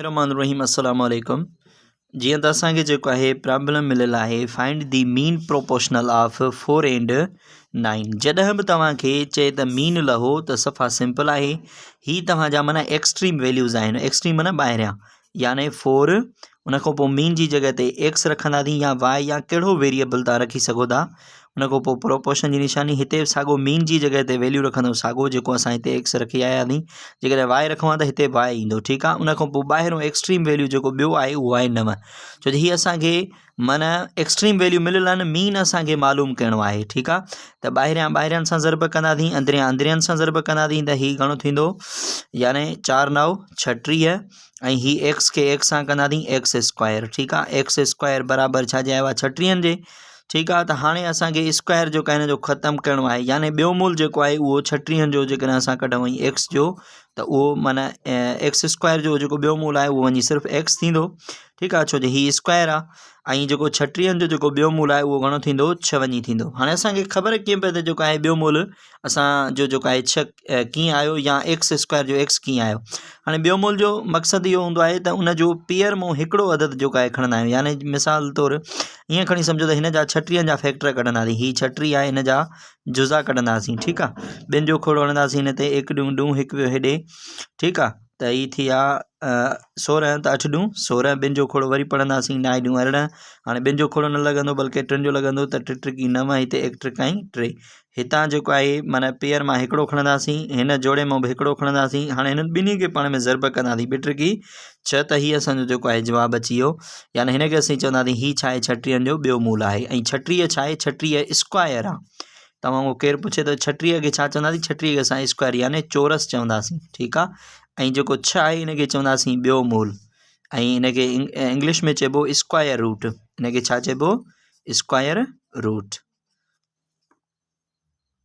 रहमान अस्सलाम वालेकुम। जीअं त असांखे जेको आहे प्रॉब्लम मिलियल आहे find the mean proportional of 4 and 9। जॾहिं बि तव्हांखे चए त मीन लहो त सफ़ा सिंपल आहे। ही तव्हांजा माना एक्सट्रीम वैल्यूज़ आहिनि। एक्सट्रीम माना ॿाहिरियां, यानी 4 उन खां पोइ मीन जी जॻह ते एक्स रखंदासीं या वाई या कहिड़ो वेरिएबल तव्हां रखी सघो था। उन खां पोइ प्रोपोर्शन जी निशानी हिते साॻो मीन जी जॻह ते वैल्यू रखंदो साॻो जेको असां हिते एक्स रखी आया आहियूं। जेकॾहिं वाई रखूं त हिते वाई ईंदो, ठीकु आहे। उन खां पोइ ॿाहिरों एक्सट्रीम वैल्यू जेको ॿियो आहे उहो आहे 9, छो जो हीअ असांखे माना एक्सट्रीम वैल्यू मिलियल आहे न, मीन असांखे मालूम करिणो आहे, ठीकु आहे। त ॿाहिरियां सां ज़रब कंदासीं, अंदरियां सां ज़रब कंदासीं त हीअ घणो थींदो, यानी 4 9 36 ऐं हीअ एक्स खे एक्स सां कंदासीं एक्स स्क्वायर, ठीकु आहे। एक्स स्क्वायर बराबरि छा आयो आहे 36 जे, ठीकु आहे। त हाणे असांखे स्क्वायर जो हिन जो ख़तमु करिणो आहे, यानी ॿियो मूल जेको आहे उहो 36 जो जेकॾहिं असां कढूं एक्स जो त उहो माना एक्स स्क्वायर जो जेको ॿियो मूल आहे उहो वञी सिर्फ़ु एक्स थींदो, ठीकु आहे, छो जो हीअ स्क्वायर आहे। ऐं जेको 36 जो जेको ॿियो मूल आहे उहो घणो थींदो 6 वञी थींदो। हाणे असांखे ख़बर कीअं पए त जेको आहे ॿियो मूल असांजो जेको आहे 6 कीअं आयो या एक्स स्क्वायर जो एक्स कीअं आयो। हाणे ॿियो मूल जो मक़सदु इहो हूंदो आहे त उन जो पीअर मां हिकिड़ो अदद जेको आहे खणंदा आहियूं, यानी मिसाल तौरु ईअं खणी सम्झो त हिन जा 36 जा फैक्टर कढंदासीं। हीअ 36 आहे, हिन जा जुज़ा कढंदासीं, ठीकु आहे। ॿिनि जो खोड़ हणंदासीं हिन ते, 1 ॾूं ॾूं 1 वियो हेॾे, ठीकु आहे। त हीअ थी आहे 16 त 8 ॾूं 16, ॿिनि जो खोड़ वरी पढ़ंदासीं 9 ॾूं 18। हाणे ॿिनि जो खोड़ न लॻंदो बल्कि 3 जो लॻंदो, त 3 त्रिकी 9, हिते 1 त्रिकाई 3। हितां जेको आहे माना पेयर मां हिकिड़ो खणंदासीं, हिन जोड़े मां बि हिकिड़ो खणंदासीं। हाणे हिननि ॿिन्ही खे पाण में ज़रब कंदासीं, 2 त्रिकी 6, त हीअ असांजो जेको आहे जवाबु अची वियो। यानी हिनखे असीं चवंदासीं हीअ छा आहे 36 जो ॿियो मूल आहे। ऐं 36 छा आहे, 36 स्क्वायर आहे। तव्हां को केरु पुछे त 36 खे छा चवंदासीं, 36 खे असां स्क्वायर यानी चोरस चवंदासीं, ठीकु आहे। ऐं जेको 6 आहे हिनखे चवंदासीं ॿियो मूल, ऐं हिनखे इंग्लिश में चइबो स्क्वायर रूट। हिनखे छा चइबो, स्क्वायर रूट।